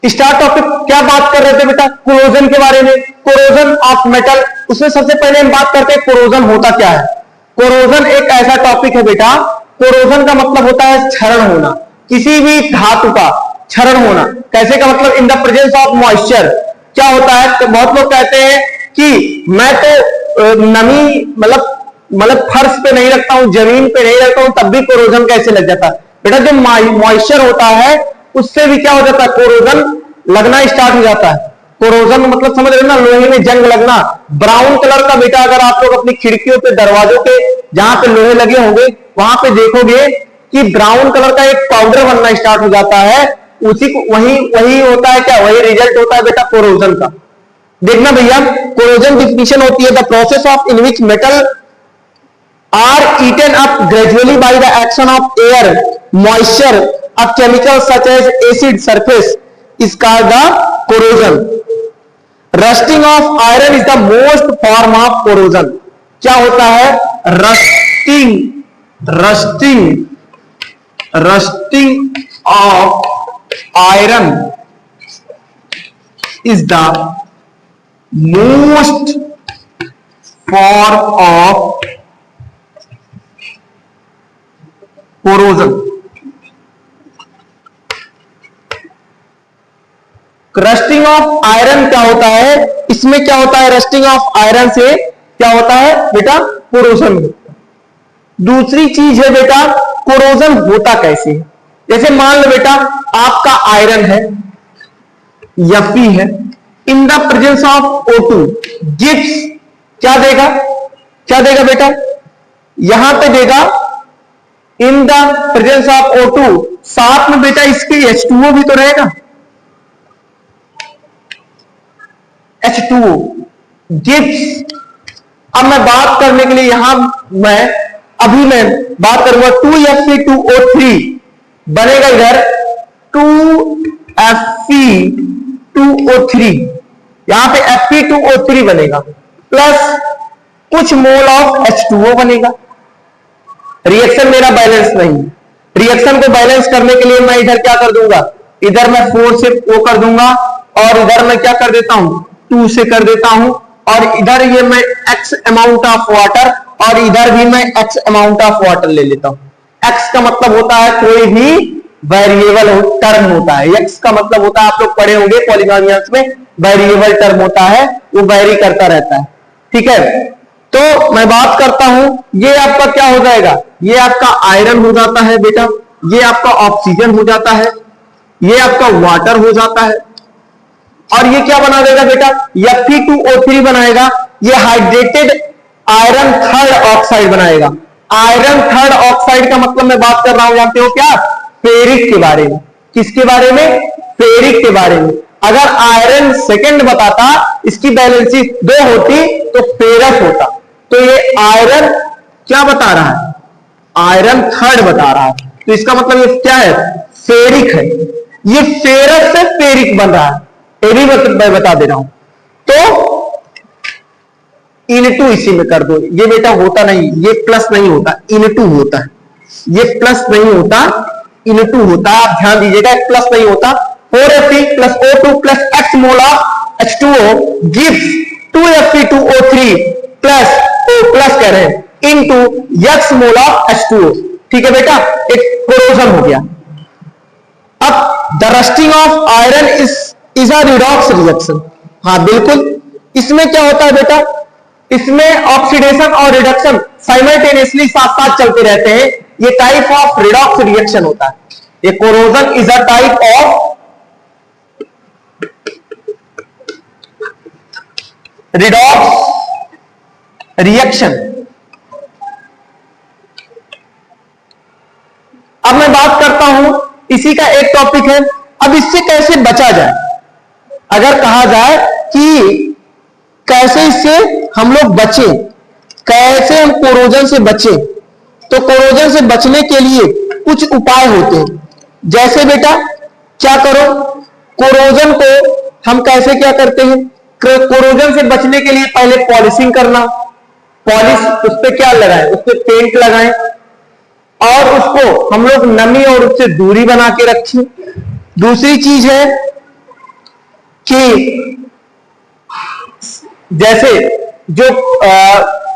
Start topic क्या बात कर रहे थे बेटा? कोरोजन के बारे में, कोरोजन ऑफ मेटल। उसमें सबसे पहले हम बात करते हैं कोरोजन होता क्या है। कोरोजन एक ऐसा टॉपिक है बेटा, कोरोजन का मतलब होता है क्षरण होना, किसी भी धातु का क्षरण होना। कैसे का मतलब? In the presence of moisture. क्या होता है? तो बहुत लोग कहते हैं कि मैं तो नमी मतलब फर्श पे नहीं रखता हूं, जमीन पे नहीं रखता हूं, तब भी कोरोजन कैसे लग जाता है? बेटा जो मॉइस्चर होता है उससे भी क्या हो जाता है? कोरोजन लगना स्टार्ट हो जाता है। कोरोजन मतलब समझ रहे ना, लोहे में जंग लगना। ब्राउन कलर का बेटा अगर आप लोग अपनी खिड़कियों पे, दरवाजों पे जहां पे लोहे लगे होंगे वहां पे देखोगे कि ब्राउन कलर का एक पाउडर बनना स्टार्ट हो जाता है। उसी को वही होता है क्या? वही रिजल्ट होता है बेटा कोरोजन का। देखना भैया, कोरोजन डिफिनीशन होती है the process of in which metal are eaten up gradually by the action of air, moisture, a chemical such as acid surface is called the corrosion. Rusting of iron is the most form of corrosion. क्या होता है? rusting of iron is the most form of corrosion. Rusting of iron क्या होता है? इसमें क्या होता है? रस्टिंग ऑफ आयरन से क्या होता है बेटा? कोरोजन। दूसरी चीज है बेटा, कोरोजन होता कैसे? जैसे मान लो बेटा आपका आयरन है, Fe है, in the presence of O2 gives क्या देगा? क्या देगा बेटा? यहां पे देगा in the presence of O2, साथ में बेटा इसके H2O भी तो रहेगा, H2O गिव्स। अब मैं बात करने के लिए यहां मैं बात करूंगा 2Fe2O3 बनेगा इधर 2Fe2O3, यहां पे Fe2O3 बनेगा प्लस कुछ मोल ऑफ H2O बनेगा। रिएक्शन मेरा बैलेंस नहीं। रिएक्शन को बैलेंस करने के लिए मैं इधर क्या कर दूंगा? इधर मैं 4 से O कर दूंगा और इधर मैं क्या कर देता हूं? 2 से कर देता हूं, और इधर ये मैं X अमाउंट ऑफ वाटर और इधर भी मैं X अमाउंट ऑफ वाटर ले लेता हूं। X का मतलब होता है कोई भी वेरिएबल टर्म होता है। X का मतलब होता है, आप लोग पढ़े होंगे पॉलीनोमियल्स में, वेरिएबल टर्म होता है, वो वेरी करता रहता है। ठीक है, तो मैं बात करता हूं, ये आपका क्या हो जाएगा? ये आपका आयरन हो जाता है बेटा, ये आपका ऑक्सीजन हो जाता है, ये आपका वाटर हो जाता है, और ये क्या बना देगा बेटा? Fe2O3 बनाएगा। ये हाइड्रेटेड आयरन थर्ड ऑक्साइड बनाएगा। आयरन थर्ड ऑक्साइड का मतलब मैं बात कर रहा हूं, जानते हो क्या? फेरिक के बारे में। किसके बारे में? फेरिक के बारे में। अगर आयरन सेकंड बताता, इसकी वैलेंसी 2 होती तो फेरस होता, तो ये आयरन क्या बता रहा है? आयरन थर्ड बता रहा है, तो इसका मतलब ये क्या है? फेरिक है। ये फेरस से फेरिक बन रहा है, ये भी मैं बता दे रहा हूं। तो इनटू इसी में कर दो। ये बेटा होता नहीं, ये प्लस नहीं होता, इनटू होता है। ये प्लस नहीं होता, इनटू होता है। आप ध्यान दीजिएगा, प्लस नहीं होता। 4Fe plus O2 plus X mole of H2O gives 2Fe2O3 plus O plus कह रहे हैं into X mole of H2O। ठीक है बेटा, एक कोरोजन हो गया। अब the rusting of iron is a redox reaction. हाँ बिल्कुल, इसमें क्या होता है बेटा? इसमें ऑक्सीडेशन और रिडक्शन साइमल्टेनियसली साथ साथ चलते रहते हैं। ये टाइप ऑफ रिडॉक्स रिएक्शन होता है। ये corrosion is a type of redox reaction. अब मैं बात करता हूं, इसी का एक टॉपिक है, अब इससे कैसे बचा जाए। अगर कहा जाए कि कैसे इससे हम लोग बचें, कैसे हम कोरोजन से बचें, तो कोरोजन से बचने के लिए कुछ उपाय होते हैं। जैसे बेटा क्या करो, कोरोजन को हम कैसे क्या करते हैं? कोरोजन से बचने के लिए पहले पॉलिशिंग करना। पॉलिश, उस पर क्या लगाएं? उस पर पेंट लगाएं और उसको हम लोग नमी और उससे दूरी बना के रखें। दूसरी चीज है कि जैसे जो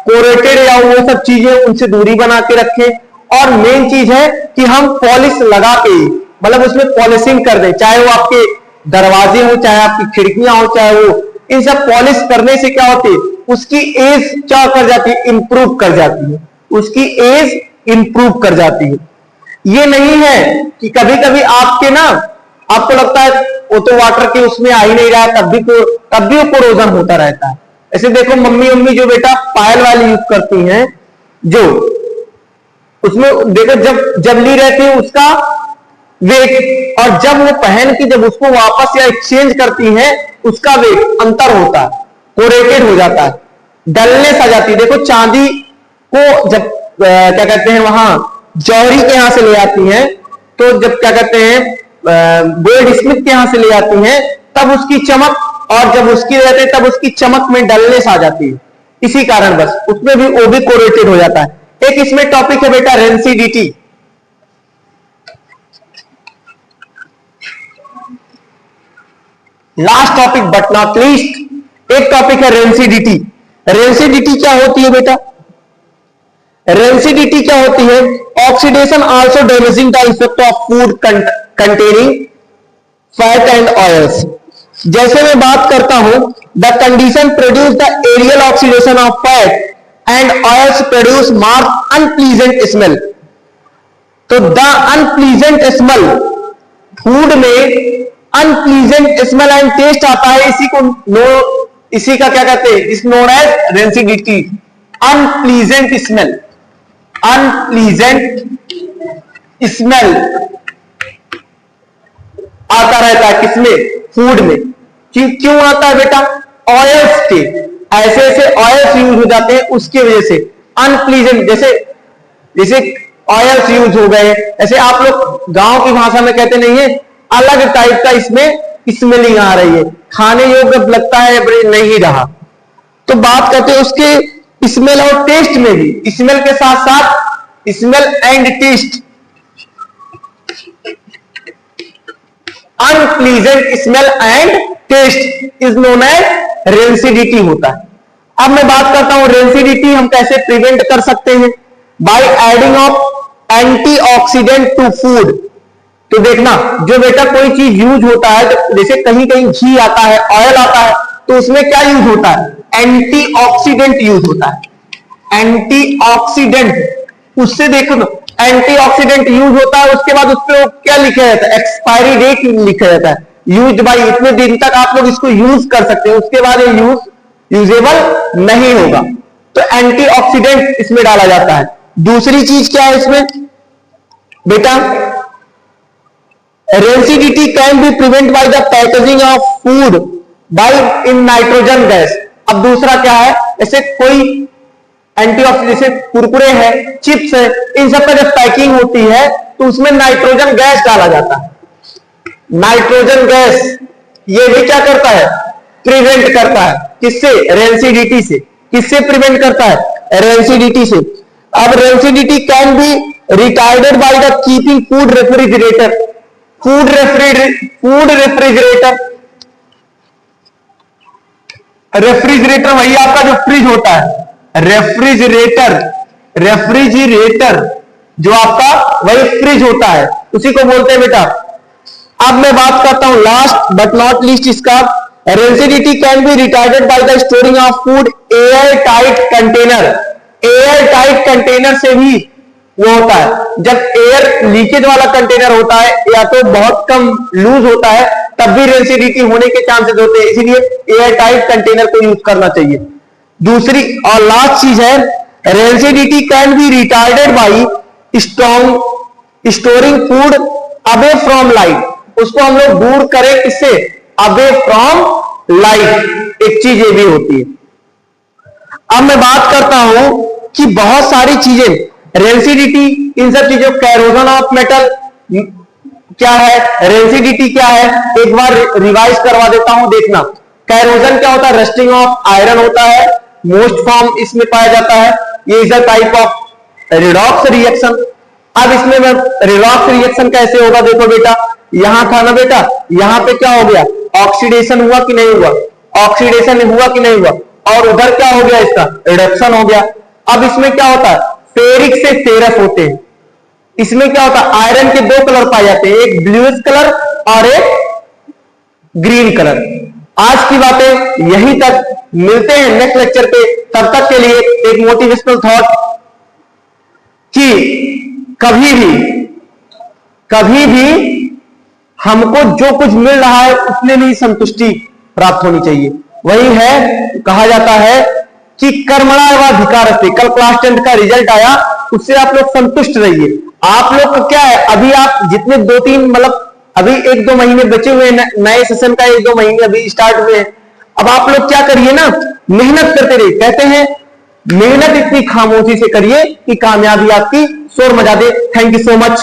कोरेटेड या वो सब चीजें उनसे दूरी बना के रखें, और मेन चीज है कि हम पॉलिश लगा के, मतलब उसमें पॉलिशिंग कर दें, चाहे वो आपके दरवाजे हो, चाहे आपकी खिड़कियां हो, चाहे वो, इन सब पॉलिश करने से क्या होती है, उसकी एज क्या कर जाती है, इंप्रूव कर जाती है, उसकी एज इंप्रूव कर जाती है। ये नहीं है कि कभी कभी आपके ना, आपको लगता है वो तो वाटर के उसमें आ ही नहीं रहा, तब भी वो कोरोजन होता रहता है। ऐसे देखो मम्मी जो बेटा पायल वाली यूज करती हैं, जो उसमें देखो जब ली रहती है उसका वेट, और जब वो पहन के जब उसको वापस या एक्सचेंज करती हैं उसका वेट अंतर होता है, कोरेटेड हो जाता है, डलनेस आ जाती है। देखो चांदी को जब क्या कहते हैं वहां जौहरी के यहां से ले आती हैं, तो जब क्या कहते हैं गोल्ड स्मिथ के यहां से ले आती हैं, तब उसकी चमक, और जब उसकी रहते तब उसकी चमक में डलनेस आ जाती है। इसी कारण बस उसमें भी वो भी कोरेटेड हो जाता है। एक इसमें टॉपिक है बेटा rancidity. Last topic but not least, एक टॉपिक है रेंसिडिटी। रेंसिडिटी क्या होती है बेटा? रेंसिडिटी क्या होती है? Oxidation also damaging the effect of food containing fat and oils. जैसे मैं बात करता हूं, the condition produce the aerial oxidation of fat and oils produce mark unpleasant smell. तो द अनप्लीजेंट स्मेल, फूड में अनप्लीजेंट स्मेल एंड टेस्ट आता है, इसी का क्या कहते हैं, इस known as rancidity. Unpleasant smell, unpleasant smell आता रहता है किसमें? फूड में। क्यों आता है बेटा? ऑयल्स के ऐसे ऐसे ऑयल्स यूज हो जाते हैं, उसकी वजह से अनप्लीजेंट, जैसे ऑयल्स यूज हो गए, ऐसे आप लोग गांव की भाषा में कहते नहीं है, अलग टाइप का इसमें स्मेलिंग आ रही है, खाने योग्य लगता है नहीं रहा, तो बात करते हैं उसके स्मेल और टेस्ट में भी। स्मेल के साथ साथ smell and taste, unpleasant smell and taste is known as rancidity होता है। अब मैं बात करता हूं रेंसिडिटी हम कैसे प्रिवेंट कर सकते हैं? By adding of antioxidant to food. तो देखना, जो बेटा कोई चीज यूज होता है, तो जैसे कहीं कहीं घी आता है, ऑयल आता है, तो उसमें क्या यूज होता है? एंटीऑक्सीडेंट यूज होता है। एंटीऑक्सीडेंट, उससे देखो ना, एंटीऑक्सीडेंट यूज होता है, उसके बाद उस पर क्या लिखा जाता है? एक्सपायरी डेट लिखा जाता है, यूज बाई इतने दिन तक आप लोग इसको यूज कर सकते हैं, उसके बाद ये यूजेबल नहीं होगा। तो एंटीऑक्सीडेंट इसमें डाला जाता है। दूसरी चीज क्या है इसमें बेटा? Rancidity can be prevent by the packaging of food by in nitrogen gas. अब दूसरा क्या है? ऐसे कोई एंटीऑक्सीडेंट, जैसे कुरकुरे है, चिप्स है, इन सब का जब पैकिंग होती है तो उसमें नाइट्रोजन गैस डाला जाता है। नाइट्रोजन गैस ये भी क्या करता है? प्रिवेंट करता है। किससे? रेंसिडिटी से। किससे प्रिवेंट करता है? रेंसिडिटी से। अब rancidity can be retarded by the keeping food refrigerator. Food refrigerator वही आपका जो फ्रिज होता है, रेफ्रिजरेटर जो आपका वही फ्रिज होता है, उसी को बोलते हैं बेटा। अब मैं बात करता हूं लास्ट बट नॉट लीस्ट इसका, rancidity can be retarded by the storing of food air tight container. Air tight container से भी वो होता है, जब एयर लीकेज वाला कंटेनर होता है या तो बहुत कम लूज होता है, तब भी रेंसिडिटी होने के चांसेस होते हैं, इसीलिए एयर टाइट कंटेनर को यूज करना चाहिए। दूसरी और लास्ट चीज है, rancidity can be retarded by storing food away from light. उसको हम लोग दूर करें, किससे? Away from light. एक चीज ये भी होती है। अब मैं बात करता हूं कि बहुत सारी चीजें रेंसिडिटी, इन सब चीजों, कैरोजन ऑफ मेटल क्या है, रेंसिडिटी क्या है, एक बार रिवाइज करवा देता हूं, देखना। कैरोजन क्या होता है? रस्टिंग ऑफ आयरन होता है, मोस्ट फॉर्म इसमें पाया जाता है। ये is a type of redox reaction. अब इसमें रिडॉक्स रिएक्शन कैसे होगा? देखो बेटा, यहां था ना बेटा, यहां पे क्या हो गया? ऑक्सीडेशन हुआ कि नहीं हुआ, ऑक्सीडेशन हुआ कि नहीं हुआ, और उधर क्या हो गया, इसका रिडक्शन हो गया। अब इसमें क्या होता है, फेरिक से फेरस होते हैं। इसमें क्या होता है, आयरन के दो कलर पाए जाते हैं, एक ब्लूइश कलर और एक ग्रीन कलर। आज की बातें यहीं तक, मिलते हैं नेक्स्ट लेक्चर पे। तब तक के लिए एक मोटिवेशनल थॉट कि कभी भी हमको जो कुछ मिल रहा है उसमें भी संतुष्टि प्राप्त होनी चाहिए। वही है, कहा जाता है कि कर्मणाधिकार से, कल क्लास 10 का रिजल्ट आया, उससे आप लोग संतुष्ट रहिए। आप लोग का क्या है, अभी आप जितने 2-3 मतलब अभी 1-2 महीने बचे हुए, नए सेशन का 1-2 महीने अभी स्टार्ट हुए हैं। अब आप लोग क्या करिए ना, मेहनत करते रहिए। कहते हैं मेहनत इतनी खामोशी से करिए कि कामयाबी आपकी शोर मचा दे। Thank you so much.